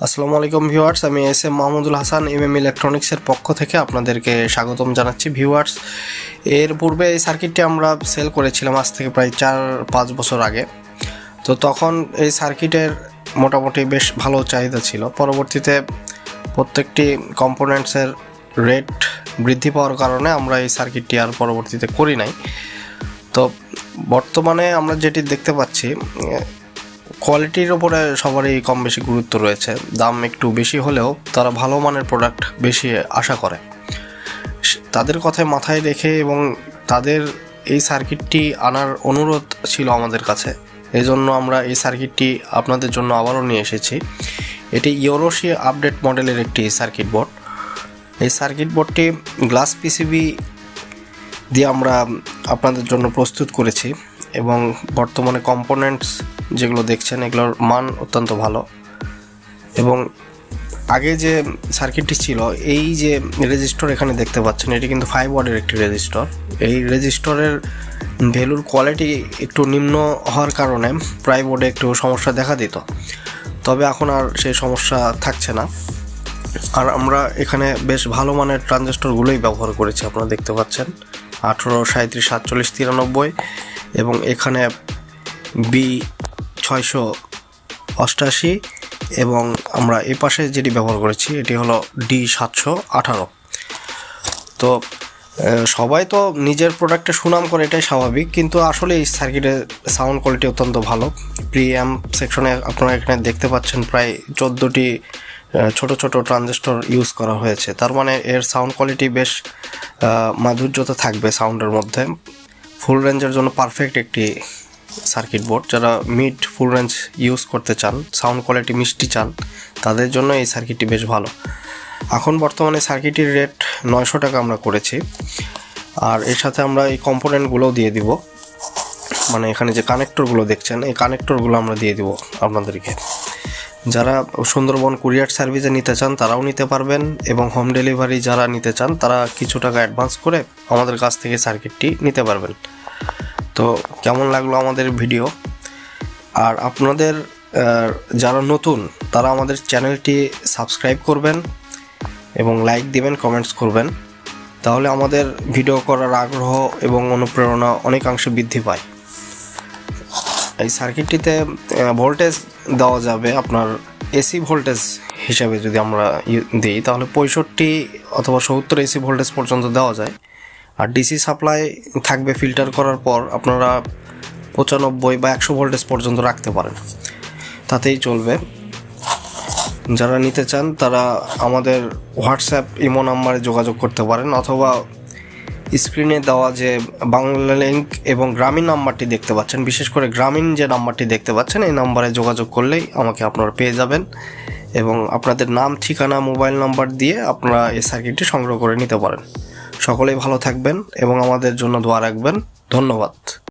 আসসালামু আলাইকুম ভিউয়ার্স, আমি এস এম মাহমুদুল হাসান ইলেকট্রনিক্সের পক্ষ থেকে আপনাদেরকে স্বাগতম জানাচ্ছি। ভিউয়ার্স, এর পূর্বে এই সার্কিটটি আমরা সেল করেছিলাম আজ থেকে প্রায় 4-5 বছর আগে। তো তখন এই সার্কিটের মোটামুটি বেশ ভালো চাহিদা ছিল। পরবর্তীতে প্রত্যেকটি কম্পোনেন্টসের রেট বৃদ্ধি পাওয়ার কারণে আমরা এই সার্কিটটি আর পরবর্তীতে করি নাই। তো বর্তমানে আমরা যেটি দেখতে পাচ্ছি, কোয়ালিটির ওপরে সবারই কম বেশি গুরুত্ব রয়েছে। দাম একটু বেশি হলেও তারা ভালো মানের প্রোডাক্ট বেশি আশা করে। তাদের কথায় মাথায় রেখে এবং তাদের এই সার্কিটটি আনার অনুরোধ ছিল আমাদের কাছে, এজন্য আমরা এই সার্কিটটি আপনাদের জন্য আবারও নিয়ে এসেছি। এটি ইউরোশি আপডেট মডেলের একটি সার্কিট বোর্ড। এই সার্কিট বোর্ডটি গ্লাস পিসিবি দিয়ে আমরা আপনাদের জন্য প্রস্তুত করেছি এবং বর্তমানে কম্পোনেন্টস যেগুলো দেখছেন এগুলোর মান অত্যন্ত ভালো। এবং আগে যে সার্কিটটি ছিল, এই যে রেজিস্টর এখানে দেখতে পাচ্ছেন, এটি কিন্তু 5 ওয়াটের একটি রেজিস্টর। এই রেজিস্টরের ভ্যালুর কোয়ালিটি একটু নিম্ন হওয়ার কারণে প্রায় বোর্ডে একটু সমস্যা দেখা দিত, তবে এখন আর সেই সমস্যা থাকছে না। আর আমরা এখানে বেশ ভালো মানের ট্রানজিস্টরগুলোই ব্যবহার করেছি। আপনারা দেখতে পাচ্ছেন 18, 37, 47, 93 এবং এখানে B688 এবং আমরা এই পাশে যেটি ব্যবহার করেছি এটি হলো D718। তো সবাই তো নিজের প্রোডাক্টে সুনাম করে, এটাই স্বাভাবিক, কিন্তু আসলে এই সার্কিটের সাউন্ড কোয়ালিটি অত্যন্ত ভালো। প্রিঅ্যাম্প সেকশনে আপনারা এখানে দেখতে পাচ্ছেন প্রায় 14টি ছোট ছোট ট্রানজিস্টর ইউজ করা হয়েছে। তার মানে এর সাউন্ড কোয়ালিটি বেশ মাধুর্যতা থাকবে সাউন্ডের মধ্যে। ফুল রেঞ্জের জন্য পারফেক্ট একটি সার্কিট বোর্ড। যারা মিড ফুল রেঞ্জ ইউজ করতে চান, সাউন্ড কোয়ালিটি মিষ্টি চান, তাদের জন্য এই সার্কিটটি বেশ ভালো। এখন বর্তমানে সার্কিটের রেট 900 টাকা আমরা করেছি। আর এর সাথে আমরা এই কম্পোনেন্টগুলোও দিয়ে দিব, মানে এখানে যে কানেক্টরগুলো দেখছেন এই কানেক্টরগুলো আমরা দিয়ে দিব আপনাদেরকে। যারা সুন্দরবন কুরিয়ার সার্ভিসে নিতে চান তারাও নিতে পারবেন, এবং হোম ডেলিভারি যারা নিতে চান তারা কিছু টাকা অ্যাডভান্স করে আমাদের কাছ থেকে সার্কিটটি নিতে পারবেন। তো কেমন লাগলো আমাদের ভিডিও? আর আপনাদের যারা নতুন তারা আমাদের চ্যানেলটি সাবস্ক্রাইব করবেন এবং লাইক দিবেন, কমেন্টস করবেন, তাহলে আমাদের ভিডিও করার আগ্রহ এবং অনুপ্রেরণা অনেকাংশে বৃদ্ধি পায়। এই সার্কিটটিতে ভোল্টেজ দেওয়া যাবে আপনার এসি ভোল্টেজ হিসাবে যদি আমরা দিই তাহলে 65 অথবা 70 এসি ভোল্টেজ পর্যন্ত দেওয়া যায়। আর ডিসি সাপ্লাই থাকবে ফিল্টার করার পর, আপনারা 95 বা 100 ভোল্টেজ পর্যন্ত রাখতে পারেন, তাতেই চলবে। যারা নিতে চান তারা আমাদের হোয়াটসঅ্যাপ ইমো নাম্বারে যোগাযোগ করতে পারেন, অথবা স্ক্রিনে দেওয়া যে বাংলা লিঙ্ক এবং গ্রামীণ নাম্বারটি দেখতে পাচ্ছেন, বিশেষ করে গ্রামীণ যে নাম্বারটি দেখতে পাচ্ছেন এই নাম্বারে যোগাযোগ করলেই আমাকে আপনারা পেয়ে যাবেন, এবং আপনাদের নাম, ঠিকানা, মোবাইল নাম্বার দিয়ে আপনারা এই সার্কিটটি সংগ্রহ করে নিতে পারেন। সকলেই ভালো থাকবেন এবং আমাদের জন্য দোয়া রাখবেন। ধন্যবাদ।